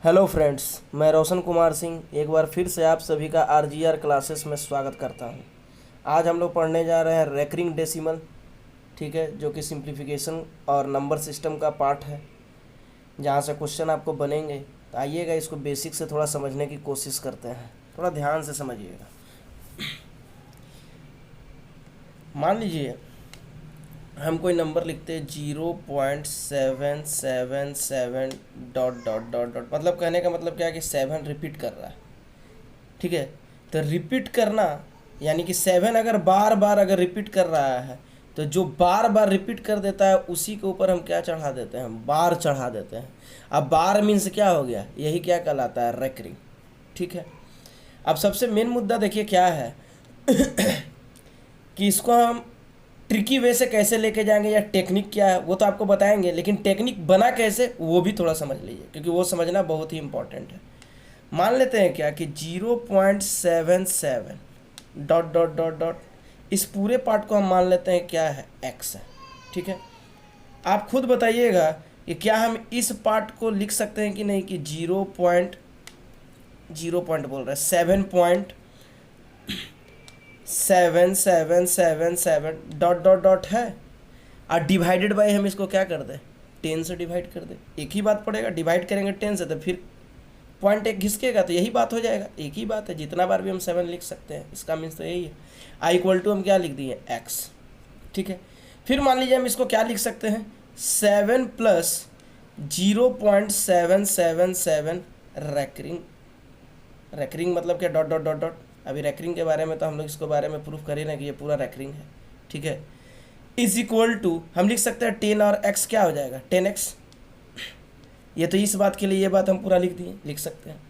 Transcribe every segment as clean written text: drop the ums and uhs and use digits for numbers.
Hello friends, मैं रोशन कुमार सिंह एक बार फिर से आप सभी का आरजीआर क्लासेस में स्वागत करता हूं। आज हम लोग पढ़ने जा रहे हैं रेकरिंग डेसिमल, ठीक है, जो कि सिंप्लीफिकेशन और नंबर सिस्टम का पार्ट है, जहां से क्वेश्चन आपको बनेंगे। तो आइएगा, इसको बेसिक से थोड़ा समझने की कोशिश करते हैं। थोड़ा ध्यान से समझिएगा। मान लीजिए हम कोई नंबर लिखते हैं 0.777 डॉट डॉट डॉट डॉट, मतलब कहने का मतलब क्या है कि 7 रिपीट कर रहा है, ठीक है। तो रिपीट करना यानी कि 7 अगर बार बार अगर रिपीट कर रहा है तो जो बार बार रिपीट कर देता है उसी के ऊपर हम क्या चढ़ा देते हैं, बार चढ़ा देते हैं। अब बार मीन्स क्या हो गया, यही क्या कहलाता है, रेकरिंग, ठीक है। अब सबसे मेन मुद्दा देखिए क्या है कि इसको हम ट्रिकी वे से कैसे लेके जाएंगे या टेक्निक क्या है वो तो आपको बताएंगे, लेकिन टेक्निक बना कैसे वो भी थोड़ा समझ लीजिए, क्योंकि वो समझना बहुत ही इंपॉर्टेंट है। मान लेते हैं क्या कि 0.77 डॉट डॉट डॉट डॉट, इस पूरे पार्ट को हम मान लेते हैं क्या है, एक्स है, ठीक है। आप खुद बताइएगा कि क्या हम इस पार्ट को लिख सकते हैं कि नहीं, कि 0.0 बोल रहे हैं 7.7777 डॉट डॉट डॉट है, और डिवाइडेड बाय हम इसको क्या कर दें, 10 से डिवाइड कर दें। एक ही बात पड़ेगा, डिवाइड करेंगे 10 से तो फिर पॉइंट एक घिसकेगा, तो यही बात हो जाएगा। एक ही बात है, जितना बार भी हम 7 लिख सकते हैं, इसका मीन्स तो यही है। आई इक्वल टू हम क्या लिख दिए, एक्स, ठीक है। फिर मान लीजिए हम इसको क्या लिख सकते हैं, 7 प्लस 0.777 रैकरिंग। रैकरिंग मतलब क्या, डॉट डॉट डॉट डॉट। अभी रैकरिंग के बारे में तो हम लोग इसको बारे में प्रूफ करें ना कि ये पूरा रैकरिंग है, ठीक है। इज इक्वल टू हम लिख सकते हैं 10 और x क्या हो जाएगा, 10x। ये तो इस बात के लिए ये बात हम पूरा लिख दिए, लिख सकते हैं।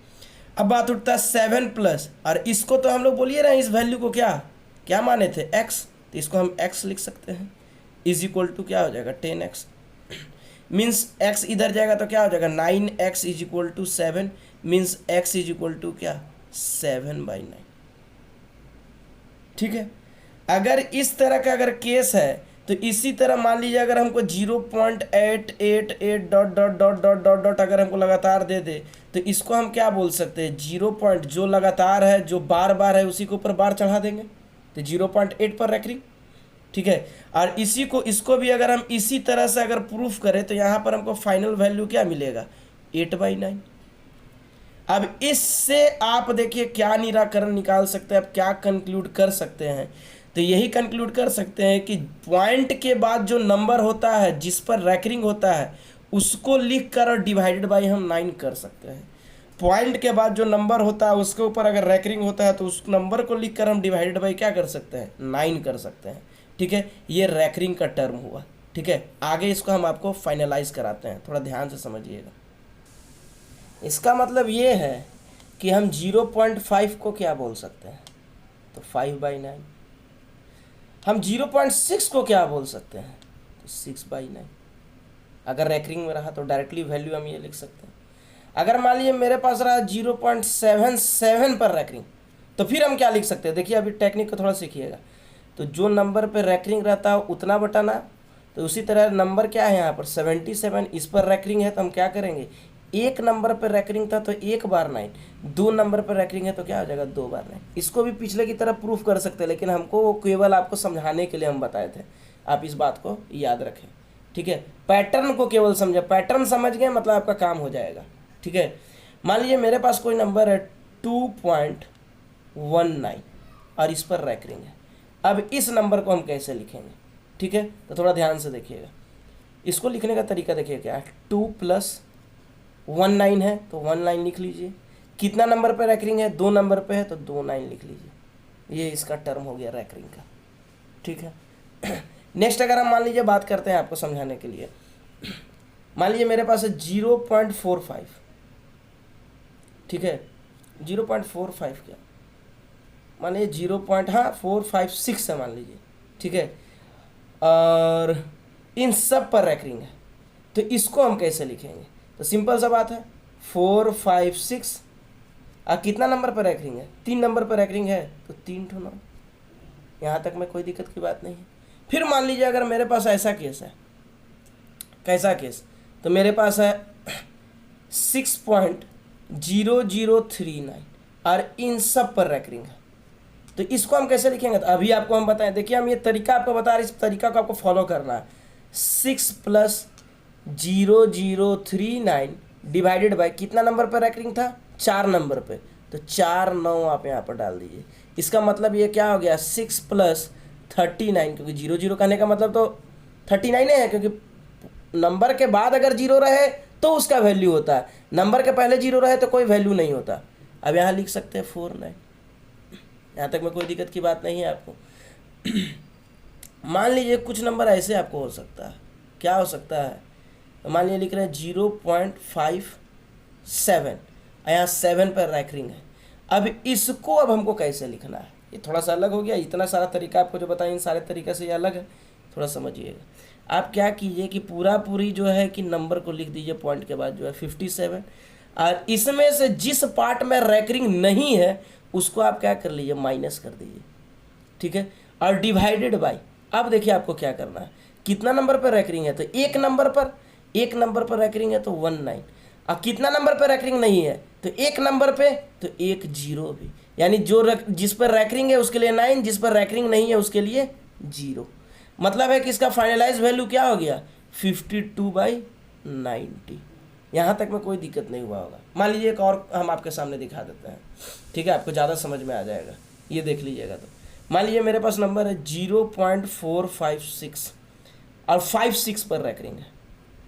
अब बात उठता है 7 प्लस, और इसको तो हम लोग बोलिए ना, इस वैल्यू को क्या क्या माने थे, x, तो इसको हम x लिख सकते हैं। इज इक्वल टू क्या हो जाएगा, 10x। मीन्स x इधर जाएगा तो क्या हो जाएगा, 9x is equal to 7, means x is equal to क्या, 7/9, ठीक है। अगर इस तरह का अगर केस है तो इसी तरह मान लीजिए अगर हमको 0.888 dot dot dot dot dot dot अगर हमको लगातार दे दे तो इसको हम क्या बोल सकते हैं, 0 पॉइंट जो लगातार है, जो बार बार है, उसी के ऊपर बार चढ़ा देंगे, तो 0.8 पर रैकरिंग, ठीक है। और इसी को इसको भी अगर हम इसी तरह से अगर प्रूफ करें तो यहाँ पर हमको फाइनल वैल्यू क्या मिलेगा, 8/9। अब इससे आप देखिए क्या निराकरण निकाल सकते हैं, आप क्या कंक्लूड कर सकते हैं। तो यही कंक्लूड कर सकते हैं कि पॉइंट के बाद जो नंबर होता है जिस पर रैकरिंग होता है उसको लिख कर और डिवाइडेड बाई हम 9 कर सकते हैं। पॉइंट के बाद जो नंबर होता है उसके ऊपर अगर रैकरिंग होता है तो उस नंबर को लिख कर हम डिवाइडेड बाई क्या कर सकते हैं, 9 कर सकते हैं, ठीक है। ये रैकरिंग का टर्म हुआ, ठीक है। आगे इसको हम आपको फाइनलाइज कराते हैं, थोड़ा ध्यान से समझिएगा। इसका मतलब ये है कि हम 0.5 को क्या बोल सकते हैं, तो 5/9। हम 0.6 को क्या बोल सकते हैं, तो 6/9। अगर रैकरिंग में रहा तो डायरेक्टली वैल्यू हम ये लिख सकते हैं। अगर मान लीजिए मेरे पास रहा 0.77 पर रैकरिंग, तो फिर हम क्या लिख सकते हैं, देखिए अभी टेक्निक को थोड़ा सीखिएगा। तो जो नंबर पर रैकरिंग रहता है उतना बटाना, तो उसी तरह नंबर क्या है यहाँ पर 77, इस पर रैकरिंग है तो हम क्या करेंगे, एक नंबर पर रैकरिंग था तो एक बार 9, दो नंबर पर रैकरिंग है तो क्या हो जाएगा, 2 बार 9। इसको भी पिछले की तरह प्रूफ कर सकते हैं, लेकिन हमको वो केवल आपको समझाने के लिए हम बताए थे, आप इस बात को याद रखें, ठीक है। पैटर्न को केवल समझे, पैटर्न समझ गए मतलब आपका काम हो जाएगा, ठीक है। मान लीजिए मेरे पास कोई नंबर है 2.19 और इस पर रैकरिंग है। अब इस नंबर को हम कैसे लिखेंगे, ठीक है, तो थोड़ा ध्यान से देखिएगा। इसको लिखने का तरीका देखिए क्या है, 2 + 19 है तो 19 लिख लीजिए। कितना नंबर पे रैकरिंग है, 2 नंबर पे है तो 29 लिख लीजिए। ये इसका टर्म हो गया रैकरिंग का, ठीक है। नेक्स्ट अगर हम मान लीजिए बात करते हैं आपको समझाने के लिए, मान लीजिए मेरे पास है 0.45, ठीक है। 0.45 क्या, मान लीजिए 0.456 है मान लीजिए, ठीक है। और इन सब पर रैकरिंग है तो इसको हम कैसे लिखेंगे, तो सिंपल सा बात है, 4 5 6, और कितना नंबर पर रैकरिंग है, 3 नंबर पर रैकरिंग है तो 3 ठो 9। यहाँ तक में कोई दिक्कत की बात नहीं है। फिर मान लीजिए अगर मेरे पास ऐसा केस है, कैसा केस, तो मेरे पास है 0039 और इन सब पर रैकरिंग है। तो इसको हम कैसे लिखेंगे, तो अभी आपको हम बताएं, देखिए हम ये तरीका आपको बता रहे हैं, इस तरीका को आपको फॉलो करना है। 6 + 0039 डिवाइडेड बाय कितना नंबर पर रैकरिंग था, 4 नंबर पे, तो 4 9 आप यहाँ पर डाल दीजिए। इसका मतलब ये क्या हो गया, 6 + 39, क्योंकि 00 कहने का मतलब तो 39 है, क्योंकि नंबर के बाद अगर जीरो रहे तो उसका वैल्यू होता है, नंबर के पहले जीरो रहे तो कोई वैल्यू नहीं होता। अब यहाँ लिख सकते हैं 49, यहाँ तक में कोई दिक्कत की बात नहीं है आपको। मान लीजिए कुछ नंबर ऐसे आपको हो सकता है, क्या हो सकता है, मान लीजिए लिख रहे हैं 0.57, यहाँ 7 पर रैकरिंग है। अब इसको अब हमको कैसे लिखना है, ये थोड़ा सा अलग हो गया, इतना सारा तरीका आपको जो बताया इन सारे तरीके से ये अलग है, थोड़ा समझिएगा। आप क्या कीजिए कि पूरी जो है कि नंबर को लिख दीजिए पॉइंट के बाद जो है 57, और इसमें से जिस पार्ट में रैकरिंग नहीं है उसको आप क्या कर लीजिए, माइनस कर दीजिए, ठीक है, और डिवाइडेड बाय। अब देखिए आपको क्या करना है, कितना नंबर पर रैकरिंग है, तो एक नंबर पर रैकरिंग है तो 19, और कितना नंबर पर रैकरिंग नहीं है, तो एक नंबर पे तो एक जीरो भी, यानी जिस पर रैकरिंग है उसके लिए 9, जिस पर रैकरिंग नहीं है उसके लिए 0। मतलब है कि इसका फाइनलाइज वैल्यू क्या हो गया, 52/90। यहाँ तक में कोई दिक्कत नहीं हुआ होगा। मान लीजिए एक और हम आपके सामने दिखा देते हैं, ठीक है, आपको ज़्यादा समझ में आ जाएगा, ये देख लीजिएगा। तो मान लीजिए मेरे पास नंबर है 0.456 और 56 पर रैकरिंग है,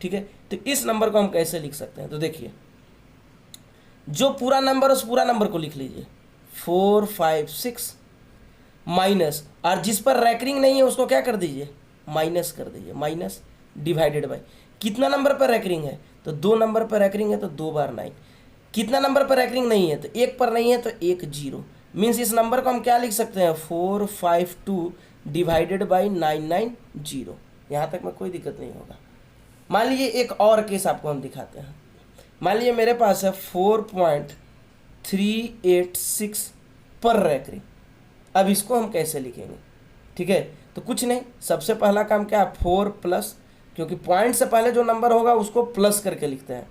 ठीक है, तो इस नंबर को हम कैसे लिख सकते हैं, तो देखिए जो पूरा नंबर उस पूरा नंबर को लिख लीजिए 456 माइनस, और जिस पर रैकरिंग नहीं है उसको क्या कर दीजिए, माइनस कर दीजिए, माइनस डिवाइडेड बाय कितना नंबर पर रैकरिंग है, तो 2 नंबर पर रैकरिंग है तो 2 बार 9, कितना नंबर पर रैकरिंग नहीं है, तो 1 पर नहीं है तो 1 0, मीन्स इस नंबर को हम क्या लिख सकते हैं, 452 डिवाइडेड बाई 990। यहाँ तक में कोई दिक्कत नहीं होगा। मान लीजिए एक और केस आपको हम दिखाते हैं, मान लीजिए मेरे पास है 4.386 पर रैकरिंग। अब इसको हम कैसे लिखेंगे, ठीक है, तो कुछ नहीं, सबसे पहला काम क्या है, 4 प्लस, क्योंकि पॉइंट से पहले जो नंबर होगा उसको प्लस करके लिखते हैं।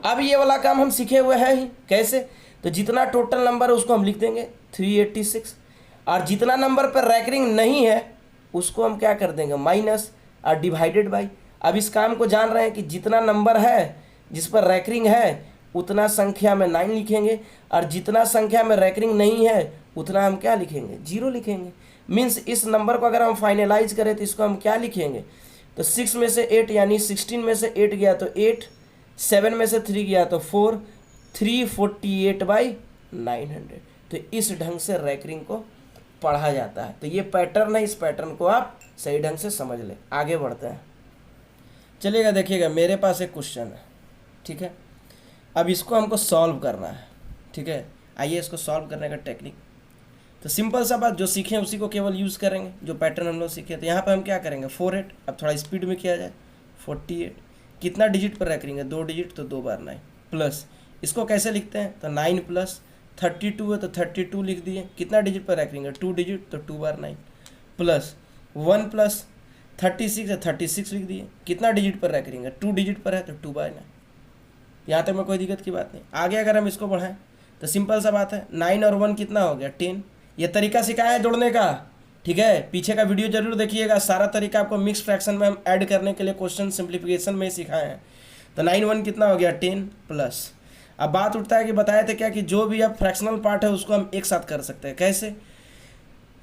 अब ये वाला काम हम सीखे हुए हैं ही, कैसे, तो जितना टोटल नंबर है उसको हम लिख देंगे 386, और जितना नंबर पर रैकरिंग नहीं है उसको हम क्या कर देंगे, माइनस, और डिवाइडेड बाई। अब इस काम को जान रहे हैं कि जितना नंबर है जिस पर रैकरिंग है उतना संख्या में 9 लिखेंगे, और जितना संख्या में रैकरिंग नहीं है उतना हम क्या लिखेंगे, 0 लिखेंगे। मीन्स इस नंबर को अगर हम फाइनलाइज करें तो इसको हम क्या लिखेंगे, तो 6 में से 8 यानी 16 में से 8 गया तो 8, 7 में से 3 गया तो 4, 348/900। तो इस ढंग से रैकरिंग को पढ़ा जाता है। तो ये पैटर्न है, इस पैटर्न को आप सही ढंग से समझ लें। आगे बढ़ते हैं, चलिएगा, देखिएगा मेरे पास एक क्वेश्चन है, ठीक है, अब इसको हमको सॉल्व करना है, ठीक है। आइए इसको सॉल्व करने का टेक्निक, तो सिंपल सा बात, जो सीखे उसी को केवल यूज़ करेंगे, जो पैटर्न हम लोग सीखे। तो यहाँ पर हम क्या करेंगे, 48, अब थोड़ा स्पीड में किया जाए, 48 कितना डिजिट पर रैकरिंग है, 2 डिजिट तो 2 बार 9, प्लस इसको कैसे लिखते हैं, तो 9 प्लस 32 है तो 32 लिख दिए, कितना डिजिट पर रैकरिंग है, 2 डिजिट तो 2 बार 9, प्लस 1 प्लस 36 है 36 लिख दिए, कितना डिजिट पर रैकरिंग है, 2 डिजिट पर है तो 2 बार 9। यहाँ तक में कोई दिक्कत की बात नहीं। आगे अगर हम इसको बढ़ाएं तो सिंपल सा बात है, 9 और 1 कितना हो गया, 10। ये तरीका सिखाया है जोड़ने का, ठीक है, पीछे का वीडियो जरूर देखिएगा, सारा तरीका आपको मिक्स फ्रैक्शन में हम ऐड करने के लिए क्वेश्चन सिंप्लीफिकेशन में सिखाए हैं। तो 9 1 कितना हो गया, 10 प्लस। अब बात उठता है कि बताए थे क्या कि जो भी अब फ्रैक्शनल पार्ट है उसको हम एक साथ कर सकते हैं, कैसे,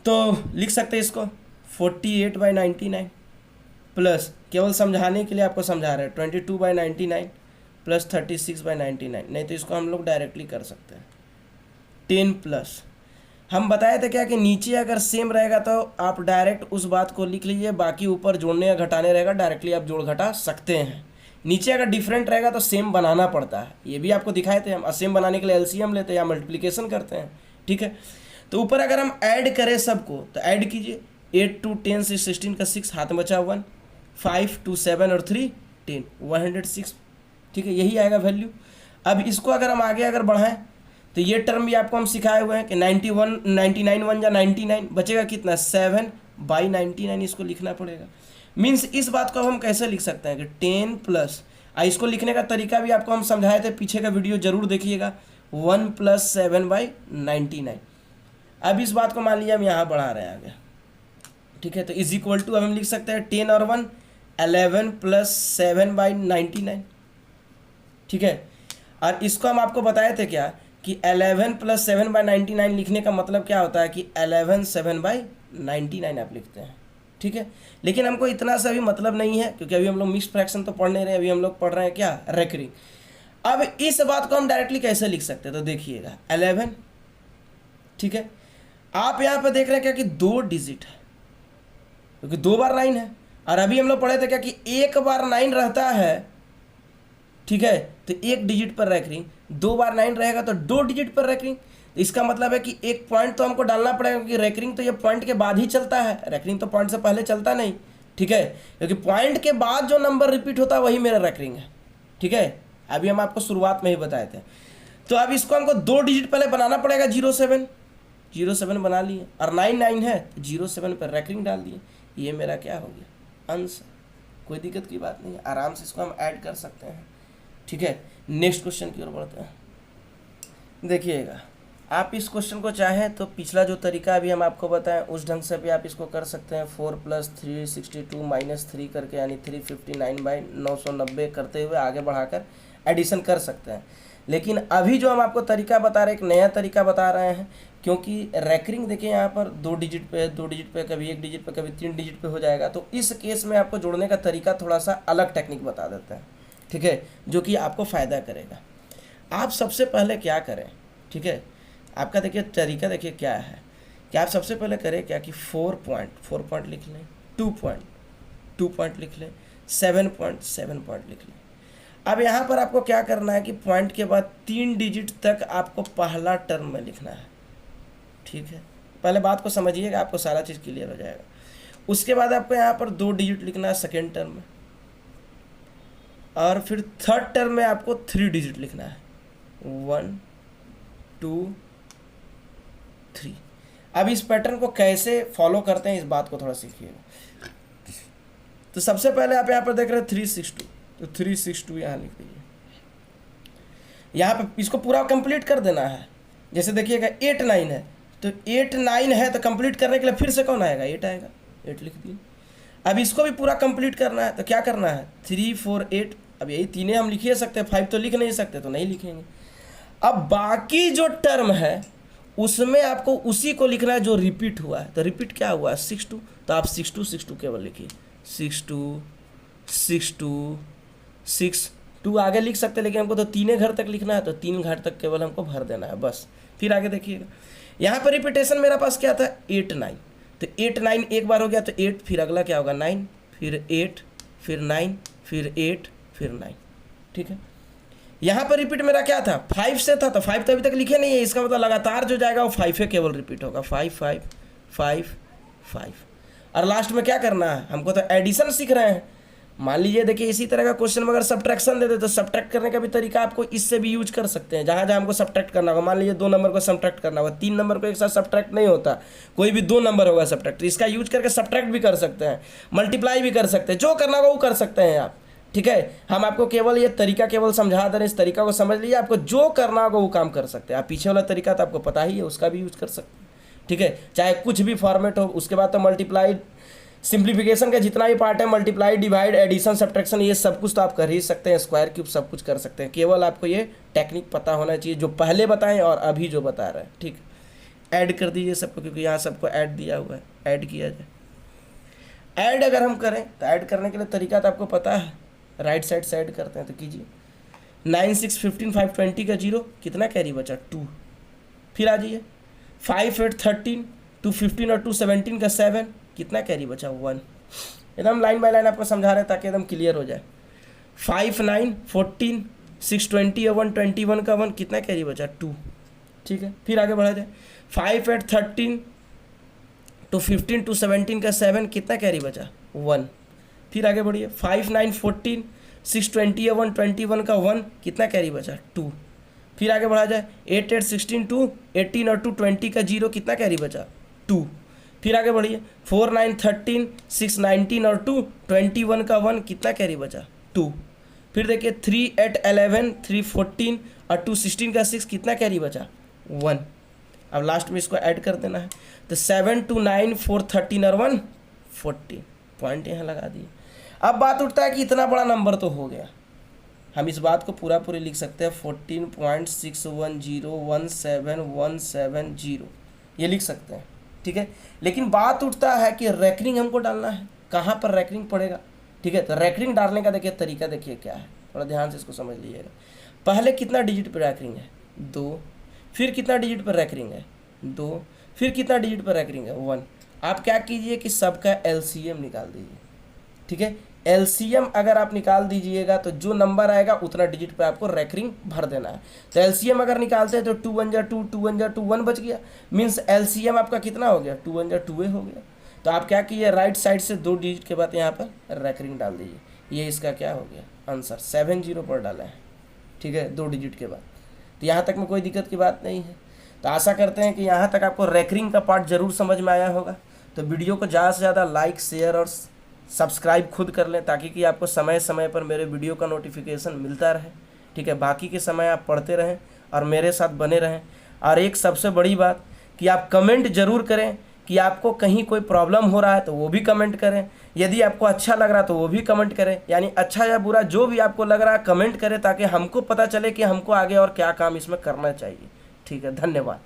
तो लिख सकते हैं इसको 48/99 प्लस, केवल समझाने के लिए आपको समझा रहे हैं, 22/99 प्लस 36/99, नहीं तो इसको हम लोग डायरेक्टली कर सकते हैं 10 प्लस। हम बताए थे क्या कि नीचे अगर सेम रहेगा तो आप डायरेक्ट उस बात को लिख लीजिए, बाकी ऊपर जोड़ने या घटाने रहेगा डायरेक्टली आप जोड़ घटा सकते हैं। नीचे अगर डिफरेंट रहेगा तो सेम बनाना पड़ता है, ये भी आपको दिखाए थे हम। सेम बनाने के लिए एलसीएम लेते हैं या मल्टीप्लिकेशन करते हैं, ठीक है। तो ऊपर अगर हम ऐड करें सबको तो ऐड कीजिए, 8 2 10 से 16 का 6 हाथ में बचा 1, 5 2 7 और 3 10, 106, ठीक है, यही आएगा वैल्यू। अब इसको अगर हम आगे अगर बढ़ाएं तो ये टर्म भी आपको हम सिखाए हुए हैं कि 91 99 1 या 99 बचेगा कितना, 7/99, इसको लिखना पड़ेगा। मीन्स इस बात को हम कैसे लिख सकते हैं कि 10 प्लस, इसको लिखने का तरीका भी आपको हम समझाए थे, पीछे का वीडियो जरूर देखिएगा। 1 + 7/99। अब इस बात को मान लीजिए हम यहाँ बढ़ा रहे हैं आगे, ठीक है। तो इज इक्वल टू अब हम लिख सकते हैं 10 और 1 11 + 7/99, ठीक है। और इसको हम आपको बताए थे क्या कि 11 + 7/99 लिखने का मतलब क्या होता है कि 11 7/99 आप लिखते हैं, ठीक है। लेकिन हमको इतना सा भी मतलब नहीं है, क्योंकि अभी हम लोग मिक्स्ड फ्रैक्शन तो पढ़ नहीं रहे, अभी हम लोग पढ़ रहे हैं क्या, रेकरिंग। अब इस बात को हम डायरेक्टली कैसे लिख सकते हैं, तो देखिएगा 11, ठीक है। आप यहाँ पे देख रहे हैं क्या कि 2 डिजिट है, क्योंकि 2 बार 9 है। और अभी हम लोग पढ़े थे क्या कि 1 बार 9 रहता है, ठीक है, तो 1 डिजिट पर रेकरिंग। 2 बार 9 रहेगा तो 2 डिजिट पर रेकरिंग। तो इसका मतलब है कि एक पॉइंट तो हमको डालना पड़ेगा, क्योंकि रेकरिंग तो ये पॉइंट के बाद ही चलता है, रेकरिंग तो पॉइंट से पहले चलता नहीं, ठीक है। क्योंकि पॉइंट के बाद जो नंबर रिपीट होता है वही मेरा रेकरिंग है, ठीक है। अभी हम आपको शुरुआत में ही बताए थे। तो अब इसको हमको 2 डिजिट पहले बनाना पड़ेगा, 07 बना लिए, और 9 है तो 07 पर रेकरिंग डाल दिए। ये मेरा क्या हो गया, आंसर। कोई दिक्कत की बात नहीं है, आराम से इसको हम ऐड कर सकते हैं, ठीक है। नेक्स्ट क्वेश्चन की ओर बढ़ते हैं। देखिएगा, आप इस क्वेश्चन को चाहें तो पिछला जो तरीका अभी हम आपको बताएं उस ढंग से भी आप इसको कर सकते हैं। 4 + 362 - 3 करके, यानी 359/990 करते हुए आगे बढ़ाकर एडिशन कर सकते हैं। लेकिन अभी जो हम आपको तरीका बता रहे हैं, एक नया तरीका बता रहे हैं, क्योंकि रेकरिंग देखिए यहाँ पर 2 डिजिट पे, 2 डिजिट पे, कभी 1 डिजिट पे, कभी 3 डिजिट पे हो जाएगा। तो इस केस में आपको जोड़ने का तरीका थोड़ा सा अलग टेक्निक बता देते हैं, ठीक है, जो कि आपको फ़ायदा करेगा। आप सबसे पहले क्या करें, ठीक है, आपका देखिए तरीका देखिए क्या है कि आप सबसे पहले करें क्या कि 4 पॉइंट लिख लें, 2 पॉइंट लिख लें, 7 पॉइंट लिख लें। अब यहाँ पर आपको क्या करना है कि पॉइंट के बाद 3 डिजिट तक आपको पहला टर्म में लिखना है, ठीक है। पहले बात को समझिएगा, आपको सारा चीज़ क्लियर हो जाएगा। उसके बाद आपको यहाँ पर 2 डिजिट लिखना है सेकेंड टर्म में, और फिर थर्ड टर्म में आपको 3 डिजिट लिखना है, 1 2 3। अब इस पैटर्न को कैसे फॉलो करते हैं इस बात को थोड़ा सीखिएगा। तो सबसे पहले आप यहाँ पर देख रहे हैं 362, तो 362 यहाँ लिख दीजिए। यहाँ पे इसको पूरा कंप्लीट कर देना है। जैसे देखिएगा 8 9 है, तो 8 9 है तो कंप्लीट करने के लिए फिर से कौन आएगा, 8 आएगा, 8 लिख दिए। अब इसको भी पूरा कंप्लीट करना है, तो क्या करना है, 3 4 8। अब यही तीनों हम लिख ही सकते हैं, 5 तो लिख नहीं सकते, तो नहीं लिखेंगे। अब बाकी जो टर्म है उसमें आपको उसी को लिखना है जो रिपीट हुआ है। तो रिपीट क्या हुआ है, 62, तो आप 62 केवल लिखिए, 62 आगे लिख सकते हैं, लेकिन हमको तो 3 घर तक लिखना है, तो 3 घर तक केवल हमको भर देना है बस। फिर आगे देखिएगा, यहाँ पर रिपीटेशन मेरा पास क्या था, 8 9। तो 8 9 एक बार हो गया तो 8, फिर अगला क्या होगा 9, फिर 8, फिर 9, फिर 8, फिर 9, ठीक है। यहाँ पर रिपीट मेरा क्या था, 5 से था, तो 5 तो अभी तक लिखे नहीं है, इसका मतलब लगातार जो जाएगा वो 5 है केवल रिपीट होगा, 5 5 5 5। और लास्ट में क्या करना है, हमको तो एडिशन सीख रहे हैं। मान लीजिए देखिए इसी तरह का क्वेश्चन में अगर सब्ट्रैक्शन दे दे तो सब्ट्रैक्ट करने का भी तरीका आपको इससे भी यूज कर सकते हैं। जहाँ जहाँ हमको सब्ट्रैक्ट करना होगा, मान लीजिए 2 नंबर को सब्ट्रैक्ट करना होगा, 3 नंबर को एक साथ सब्ट्रैक्ट नहीं होता, कोई भी 2 नंबर होगा सब्ट्रैक्ट, तो इसका यूज करके सब्ट्रैक्ट भी कर सकते हैं, मल्टीप्लाई भी कर सकते हैं, जो करना होगा वो कर सकते हैं आप, ठीक है। हम आपको केवल ये तरीका केवल समझा दे रहे हैं, इस तरीका को समझ लीजिए, आपको जो करना होगा वो काम कर सकते हैं आप। पीछे वाला तरीका तो आपको पता ही है, उसका भी यूज कर सकते हैं, ठीक है, चाहे कुछ भी फॉर्मेट हो। उसके बाद तो मल्टीप्लाई, सिंप्लीफिकेशन का जितना भी पार्ट है, मल्टीप्लाई, डिवाइड, एडिशन, सब्ट्रैक्शन, ये सब कुछ तो आप कर ही सकते हैं, स्क्वायर क्यूब सब कुछ कर सकते हैं। केवल आपको ये टेक्निक पता होना चाहिए जो पहले बताएं और अभी जो बता रहे हैं, ठीक। ऐड कर दीजिए सबको, क्योंकि यहाँ सबको ऐड दिया हुआ है, ऐड किया जाए। ऐड अगर हम करें तो ऐड करने के लिए तरीका तो आपको पता है, राइट साइड से ऐड करते हैं, तो कीजिए। 9 6 15 5 20 का 0, कितना कैरी बचा, 2। फिर आ जाइए, 5 8 13 2 15 और 2 17 का 7, कितना कैरी बचा, 1। एकदम लाइन बाय लाइन आपको समझा रहे हैं ताकि एकदम क्लियर हो जाए। 5 9 14 6 20 और 1 21 का 1, कितना कैरी बचा, 2, ठीक है। फिर आगे बढ़ा जाए, 5 8 13 2 15 2 17 का 7, कितना कैरी बचा, 1। फिर आगे बढ़िए, 5 9 14 6 20 और 1 21 का 1, कितना कैरी बचा, 2। फिर आगे बढ़ा जाए, 8 8 16 2 18 और 2 20 का 0, कितना कैरी बचा, 2। फिर आगे बढ़िए, 4 9 13 6 19 और 2 21 का 1, कितना कैरी बचा, 2। फिर देखिए 3 8 11 3 14 और 2 16 का 6 कितना कैरी बचा 1। अब लास्ट में इसको ऐड कर देना है, तो 7 2 9 4 13 और 1 14 पॉइंट यहाँ लगा दिए। अब बात उठता है कि इतना बड़ा नंबर तो हो गया, हम इस बात को पूरा पूरी लिख सकते हैं 14.6101717 ये लिख सकते हैं, ठीक है। लेकिन बात उठता है कि रैकरिंग हमको डालना है, कहाँ पर रैकरिंग पड़ेगा, ठीक है। तो रैकरिंग डालने का देखिए तरीका देखिए क्या है, थोड़ा ध्यान से इसको समझ लीजिएगा। पहले कितना डिजिट पर रैकरिंग है 2, फिर कितना डिजिट पर रैकरिंग है 2, फिर कितना डिजिट पर रैकरिंग है 1। आप क्या कीजिए कि सबका एलसीएम निकाल दीजिए, ठीक है। एलसीएम अगर आप निकाल दीजिएगा तो जो नंबर आएगा उतना डिजिट पे आपको रैकरिंग भर देना है। तो एलसीएम अगर निकालते हैं तो 2 1 जा 2 2 1 जा 2 1 बच गया, मीन्स एलसीएम आपका कितना हो गया 2 1 जा 2 हो गया। तो आप क्या कीजिए राइट साइड से 2 डिजिट के बाद यहाँ पर रैकरिंग डाल दीजिए, ये इसका क्या हो गया आंसर 70 पर डाला है, ठीक है 2 डिजिट के बाद। तो यहाँ तक में कोई दिक्कत की बात नहीं है। तो आशा करते हैं कि यहाँ तक आपको रैकरिंग का पार्ट जरूर समझ में आया होगा। तो वीडियो को ज़्यादा से ज़्यादा लाइक शेयर और सब्सक्राइब खुद कर लें, ताकि कि आपको समय समय पर मेरे वीडियो का नोटिफिकेशन मिलता रहे, ठीक है। बाकी के समय आप पढ़ते रहें और मेरे साथ बने रहें। और एक सबसे बड़ी बात कि आप कमेंट ज़रूर करें कि आपको कहीं कोई प्रॉब्लम हो रहा है तो वो भी कमेंट करें, यदि आपको अच्छा लग रहा है तो वो भी कमेंट करें, यानी अच्छा या बुरा जो भी आपको लग रहा है कमेंट करें, ताकि हमको पता चले कि हमको आगे और क्या काम इसमें करना चाहिए, ठीक है। धन्यवाद।